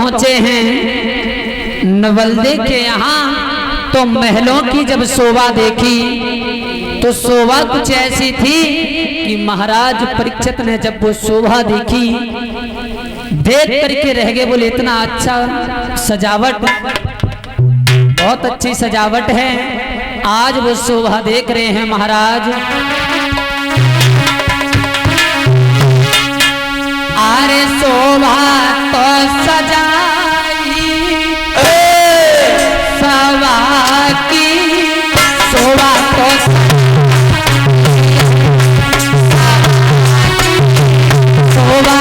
पहुंचे हैं नवल्दे के यहाँ, तो महलों की जब शोभा देखी तो शोभा कुछ ऐसी थी कि महाराज परीक्षित ने जब वो शोभा देखी, देख करके रह गए, बोले इतना अच्छा सजावट, बहुत अच्छी सजावट है। आज वो शोभा देख रहे हैं महाराज। अरे शोभा तो सजाई सवा की, शोभा तो शोभा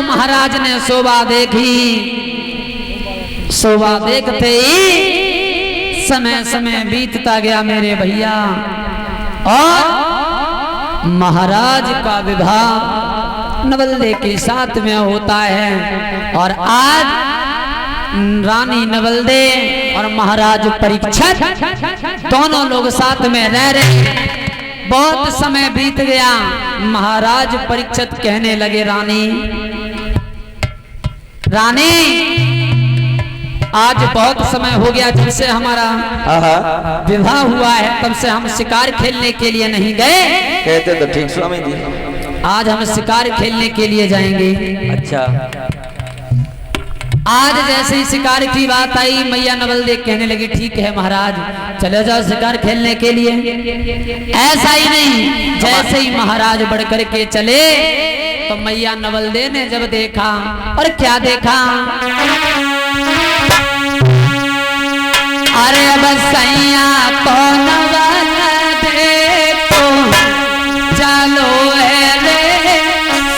महाराज ने शोभा देखी। शोभा देखते ही समय समय बीतता गया मेरे भैया, और महाराज का विवाह नवल्दे के साथ में होता है। और आज रानी नवल्दे और महाराज परीक्षित दोनों लोग साथ में रह रहे। बहुत समय बीत गया, महाराज परीक्षित कहने लगे, रानी आज बहुत समय हो गया जब से हमारा विवाह हुआ है, तब से हम शिकार खेलने के लिए नहीं गए। कहते तो ठीक स्वामी जी, आज हम शिकार खेलने के लिए जाएंगे। अच्छा, आज जैसे ही शिकार की बात आई, मैया नवल्दे कहने लगी, ठीक है महाराज चले जाओ शिकार खेलने के लिए। ऐसा ही नहीं, जैसे ही महाराज बढ़ करके चले तो मैया नवल्दे ने जब देखा, और क्या देखा, अरे बस सैया तो नवल्दे को चलो रे,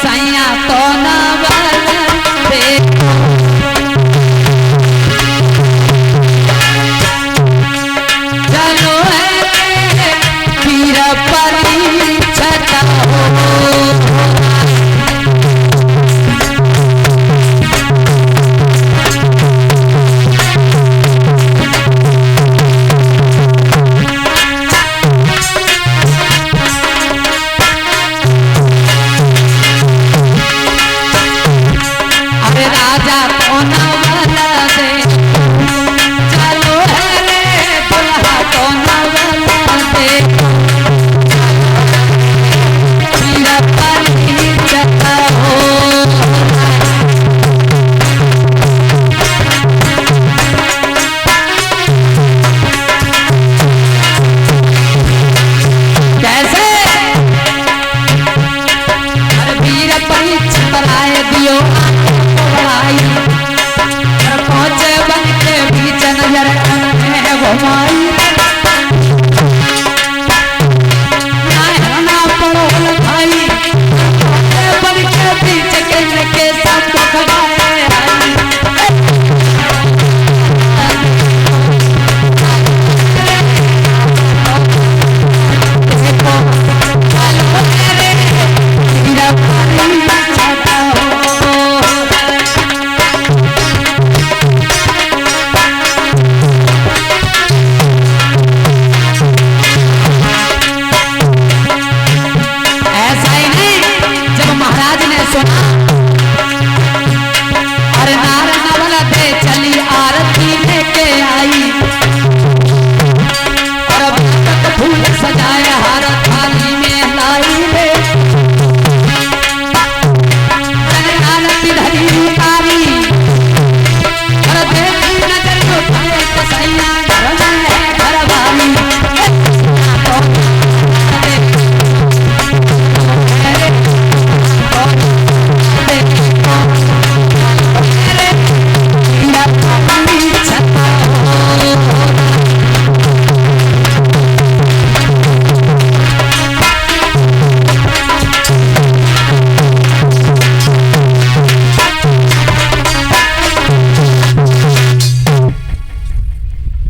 सैया तो नवल्दे चलो रे, वीर परीक्षित हो।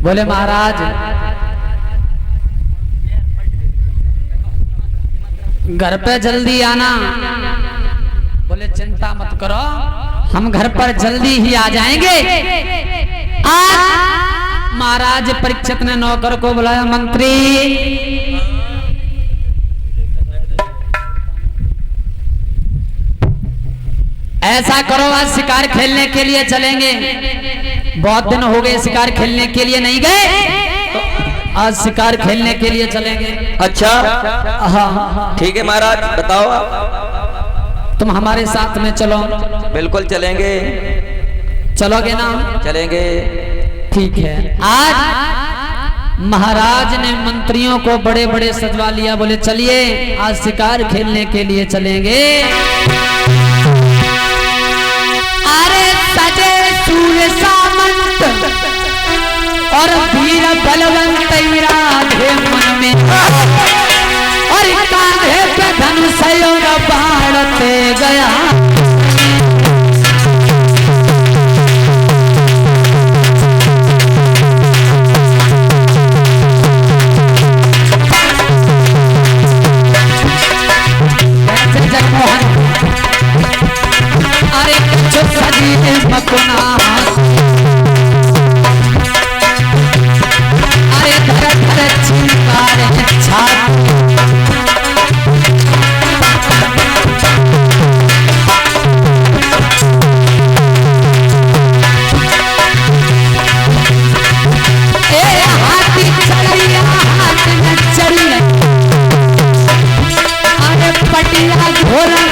बोले महाराज घर पे जल्दी आना। बोले चिंता मत करो, हम घर पर जल्दी ही आ जाएंगे। आज महाराज परीक्षित ने नौकर को बुलाया, मंत्री ऐसा करो, आज शिकार खेलने के लिए चलेंगे। बहुत दिन हो गए शिकार खेलने के लिए नहीं गए, तो आज शिकार खेलने के लिए चलेंगे। अच्छा हाँ ठीक है महाराज, बताओ आप। तुम हमारे साथ में चलो। बिल्कुल चलेंगे। चलोगे ना? चलेंगे। ठीक है। आज महाराज ने मंत्रियों को बड़े बड़े सजवा लिया। बोले चलिए आज शिकार खेलने के लिए चलेंगे। अरे सजे सूर्य सामंत और वीर बलवंत राधे मन में, और कांधे पे धनुष और बाढ़ते गया। जगमोहन अरे कुछ सजी मकुना, अरे धर धर चिंगार छाती। हाथी चढ़िया हाथ में चढ़ी, अरे पटिया घोड़ा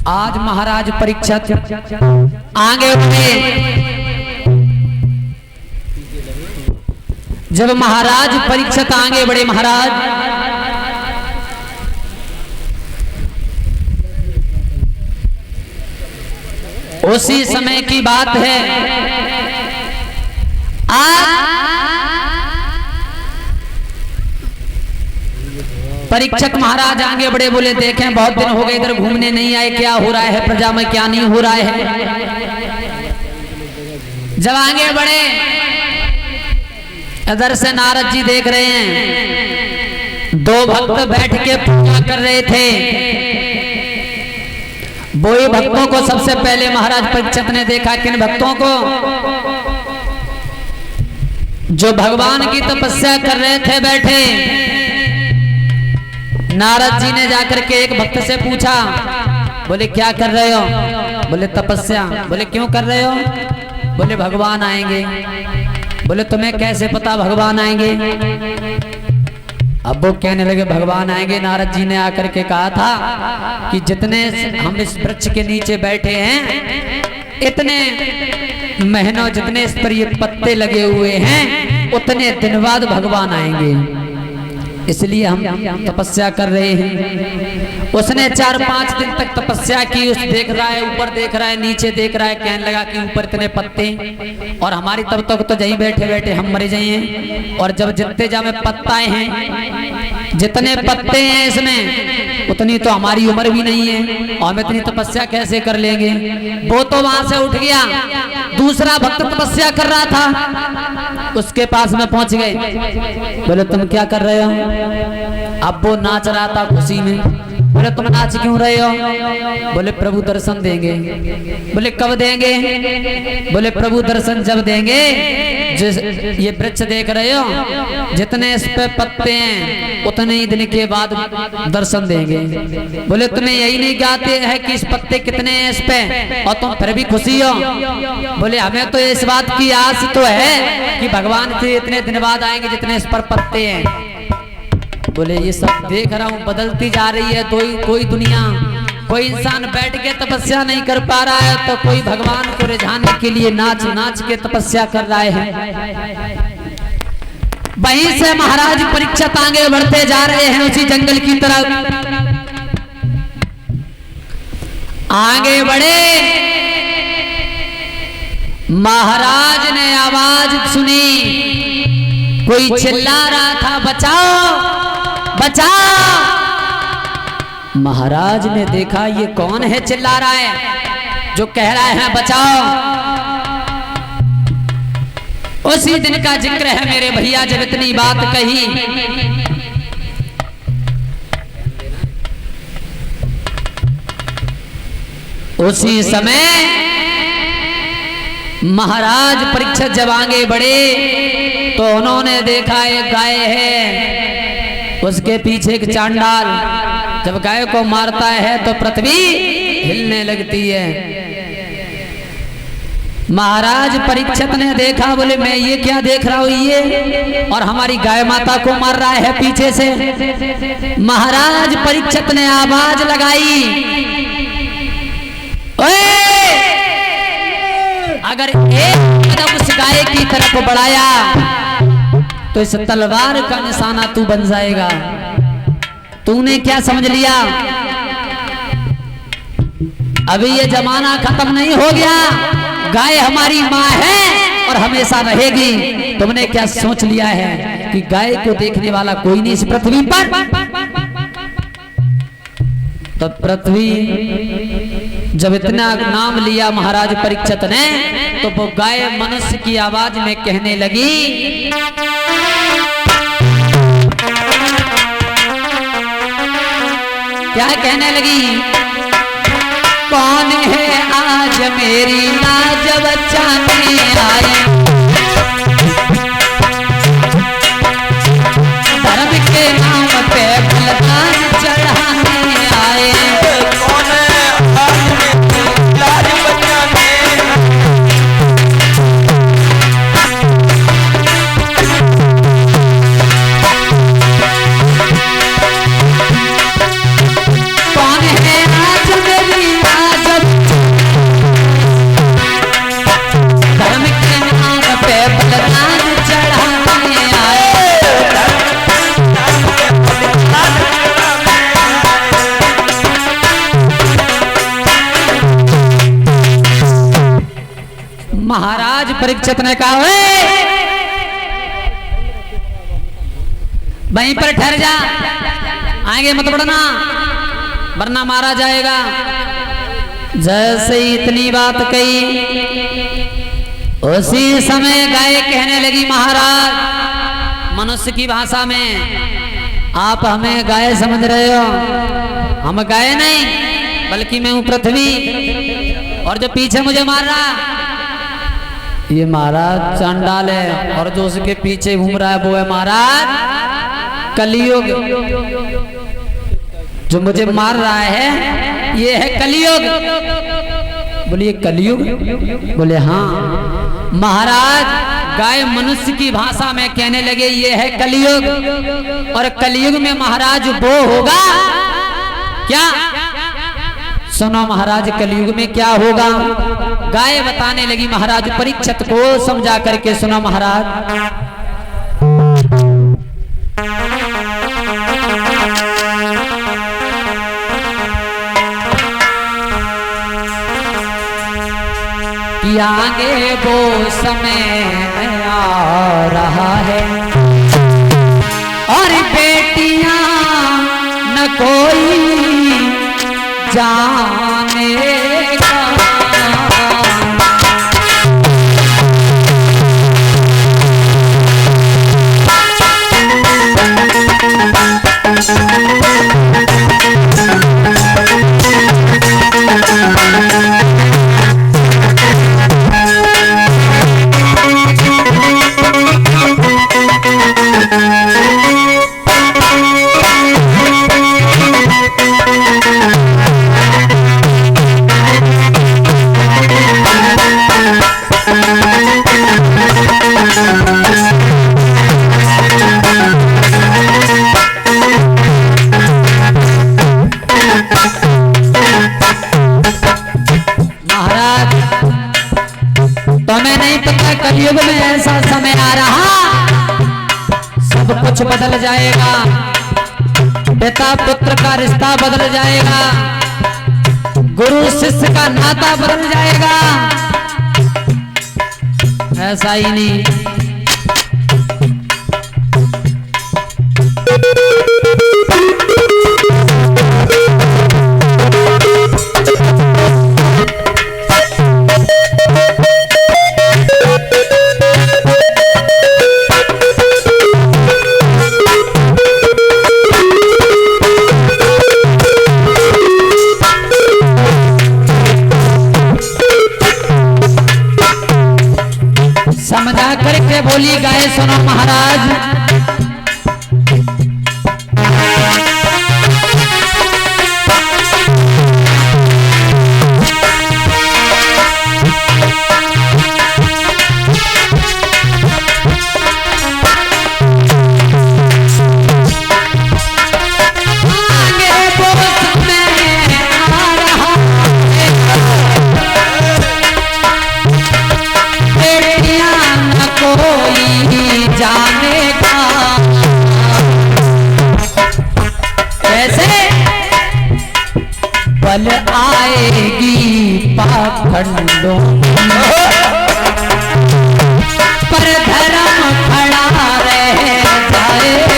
आज महाराज परीक्षित आगे उठे। जब महाराज परीक्षित आगे बढ़े, महाराज उसी समय की बात है। परीक्षक महाराज आगे बढ़े, बोले देखें बहुत दिन हो गए इधर घूमने नहीं आए, क्या हो रहा है प्रजा में, क्या नहीं हो रहा है। जब आगे बढ़े इधर से नारद जी देख रहे हैं, दो भक्त बैठ के पूजा कर रहे थे। वही भक्तों को सबसे पहले महाराज परीक्षित ने देखा। किन भक्तों को? जो भगवान की तपस्या कर रहे थे बैठे। नारद जी ने जाकर के एक भक्त से पूछा, बोले क्या कर रहे हो? बोले तपस्या। बोले क्यों कर रहे हो? बोले भगवान आएंगे। बोले तुम्हें कैसे पता भगवान आएंगे? अब वो कहने लगे भगवान आएंगे। नारद जी ने आकर के कहा था कि जितने हम इस वृक्ष के नीचे बैठे हैं, इतने महीनों जितने इस पर ये पत्ते लगे हुए हैं, उतने दिन बाद भगवान आएंगे। इसलिए हम तपस्या कर रहे हैं। उसने 4-5 दिन तक तपस्या की। उस देख रहा है, ऊपर देख रहा है, नीचे देख रहा है, कहने लगा कि ऊपर इतने पत्ते और हमारी तब तक तो जहीं बैठे बैठे हम मरे जाइए। और जब जितने जामे पत्ताए हैं, जितने पत्ते हैं इसमें, उतनी तो हमारी उम्र भी नहीं है और हम इतनी तपस्या कैसे कर लेंगे। वो तो वहां से उठ गया। दूसरा भक्त तपस्या कर रहा था, उसके पास में पहुंच गए। बोले तुम क्या कर रहे हो? अब वो नाच रहा था खुशी में। बोले तुम नाच क्यों रहे हो? बोले प्रभु दर्शन देंगे। बोले कब देंगे? बोले प्रभु दर्शन जब देंगे, जिस ये वृक्ष देख रहे हो, जितने इस पे पत्ते हैं उतने ही दिन के बाद दर्शन देंगे। बोले तुम्हें यही नहीं गाते हैं कि इस पत्ते कितने हैं इस पे और तुम फिर भी खुशी हो? बोले हमें तो इस बात की आस तो है कि भगवान से इतने दिन बाद आएंगे जितने इस पर पत्ते हैं। बोले ये सब देख रहा हूँ बदलती जा रही है। कोई दुनिया, कोई इंसान बैठ के तपस्या नहीं कर पा रहा है तो कोई भगवान को रिझाने के लिए नाच नाच के तपस्या कर रहा है। वहीं से महाराज परीक्षित आगे बढ़ते जा रहे हैं उसी जंगल की तरफ। आगे बढ़े, महाराज ने आवाज सुनी, कोई चिल्ला रहा था बचाओ बचाओ। महाराज ने देखा ये कौन है चिल्ला रहा है, जो कह रहा है बचाओ। उसी दिन का जिक्र है मेरे भैया जब इतनी बात कही। उसी समय महाराज परीक्षित जब आगे बढ़े तो उन्होंने देखा एक गाय है, उसके पीछे एक चांडाल। जब गाय को मारता है तो पृथ्वी हिलने लगती है। महाराज परीक्षित ने देखा, बोले मैं ये क्या देख रहा हूं, ये और हमारी गाय माता को मार रहा है पीछे से। महाराज परीक्षित ने आवाज लगाई, ओए! अगर एक कदम उस गाय की तरफ बढ़ाया तो इस तलवार का निशाना तू बन जाएगा। तूने क्या समझ लिया? अभी ये जमाना खत्म नहीं हो गया। गाय हमारी माँ है और हमेशा रहेगी। तुमने क्या सोच लिया है कि गाय को देखने वाला कोई नहीं इस पृथ्वी पर? तो पृथ्वी जब इतना नाम लिया महाराज परीक्षित ने तो वो गाय मनुष्य की आवाज में कहने लगी, क्या कहने लगी? कौन है आज मेरी लाज बचाने आई, धर्म के नाम पे बलिदान चढ़ाने आए। कौन है आज मेरी लाज बचाने? कौन है आज मेरी लाज, धर्म के नाम पे बलिदान चढ़ाने आए। महाराज परीक्षित ने कहा, वहीं पर ठहर जा, आगे मत बढ़ना वरना मारा जाएगा। जैसे ही इतनी बात कही उसी समय गाय कहने लगी, महाराज मनुष्य की भाषा में आप हमें गाय समझ रहे हो? हम गाय नहीं बल्कि मैं हूं पृथ्वी, और जो पीछे मुझे मार रहा ये महाराज चांडाल है, और जो उसके पीछे घूम रहा है वो है महाराज कलियुग। जो मुझे मार रहा है ये है कलियुग। बोलिए कलियुग? बोले हाँ। महाराज गाय मनुष्य की भाषा में कहने लगे ये है कलियुग, और कलियुग में महाराज वो होगा क्या? सुनो महाराज कलियुग में क्या होगा? गाय बताने लगी महाराज परीक्षित को समझा करके, सुनो महाराज। आगे वो समय आ रहा है और बेटियां न कोई जानेगा। कलयुग में ऐसा समय आ रहा, सब कुछ बदल जाएगा, पिता पुत्र का रिश्ता बदल जाएगा, गुरु शिष्य का नाता बदल जाएगा। ऐसा ही नहीं, समझा करके बोली गाय सुनो महाराज। बल आएगी पाखंडों पर धर्म खड़ा रह जाएगा।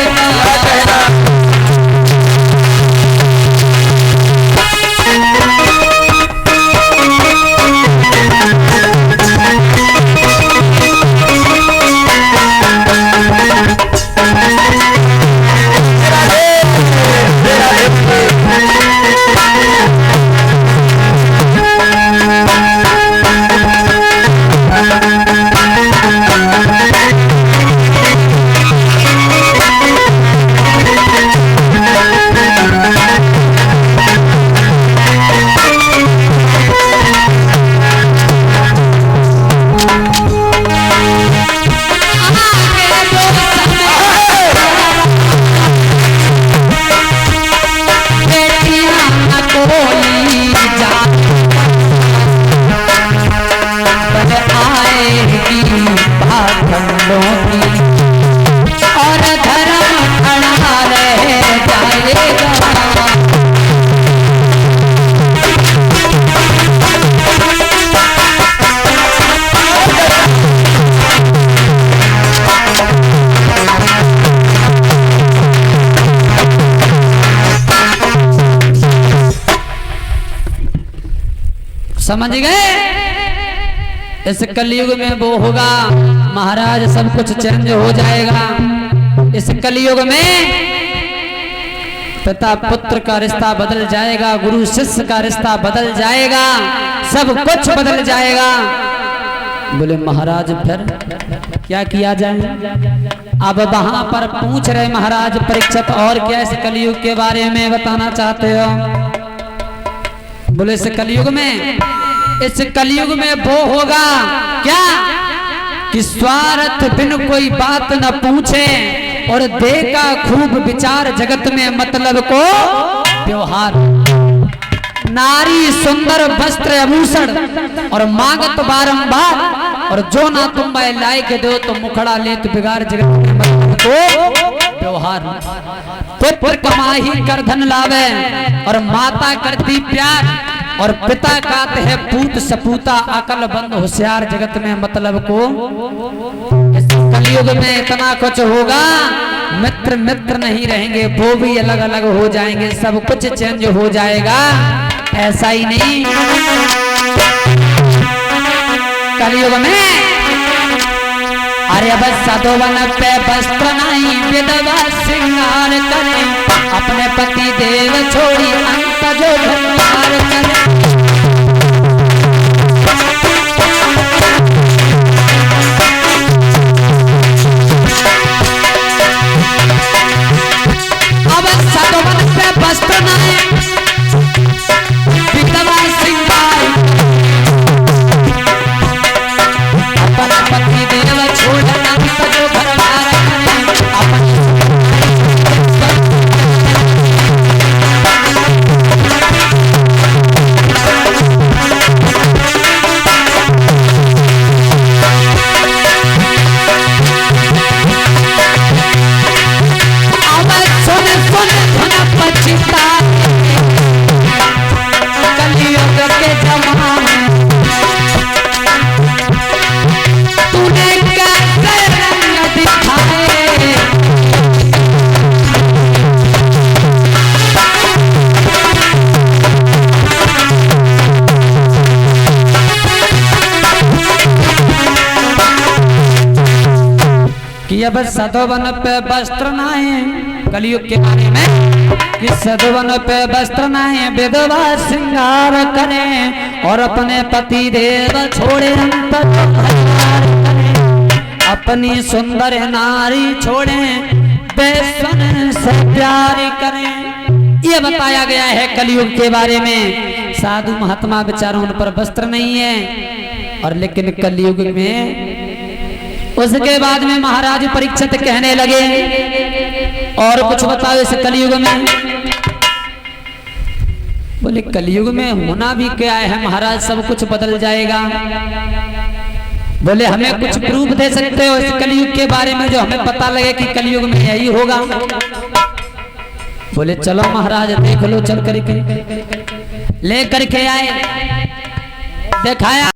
और धर्म खड़ा रह जाएगा। समझ गए? इस कलयुग में वो होगा महाराज, सब कुछ चेंज हो जाएगा। इस कलयुग में पिता पुत्र का रिश्ता बदल जाएगा, गुरु शिष्य का रिश्ता बदल जाएगा, सब कुछ बदल जाएगा। बोले महाराज फिर क्या किया जाए? अब वहां पर पूछ रहे महाराज परीक्षित, और क्या इस कलयुग के बारे में बताना चाहते हो? बोले इस कलयुग में, इस कलयुग में वो होगा क्या कि स्वार्थ बिन कोई बात न पूछे और देखा खूब विचार जगत में मतलब को व्यवहार। नारी सुंदर वस्त्र आभूषण और मांगत बारंबार, और जो ना तुम मैं लायक दो तो मुखड़ा ले तो बिगाड़ जगत में मतलब को व्यवहार। पुत्र कमाही कर धन लावे और माता करती प्यार, और पिता कहते हैं पूत सपूता अकल बंद होशियार जगत में मतलब को इस कलयुग में इतना कुछ होगा, मित्र मित्र नहीं रहेंगे, वो भी अलग अलग हो जाएंगे, सब कुछ चेंज हो जाएगा। ऐसा ही नहीं कलयुग में अरे बस सदोवन पे वस्त्र नहीं विधवा श्रृंगार करे, अपने पति देव छोड़ी अंत जो भंगार करे। अब सदोवन पे वस्त्र नहीं विधवा श्रृंगार, अपना पति देव छोड़ अंत जो भंगार करे। कलयुग के जमाने तूने कैसे रंग दिखाए, कि अब सदोवन पे वस्त्र नाए कलयुग के बारे में कि सदोवन पे वस्त्र नाए विधवा श्रृंगार करें और अपने पति देव छोड़े अंत भंगार करें, अपनी सुंदर नारी छोड़े बेसन से प्यार करें। ये बताया गया है कलयुग के बारे में। साधु महात्मा बेचारों उन पर वस्त्र नहीं है, और लेकिन कलयुग में उसके बाद में महाराज परीक्षित कहने लगे और कुछ बताओ इस कलयुग में। बोले कलयुग में होना भी क्या है महाराज, सब कुछ बदल जाएगा। बोले हमें कुछ प्रूफ दे सकते हो इस कलयुग के बारे में जो हमें पता लगे कि कलयुग में यही होगा। बोले चलो महाराज देख लो, चल करके ले करके आए, दिखाया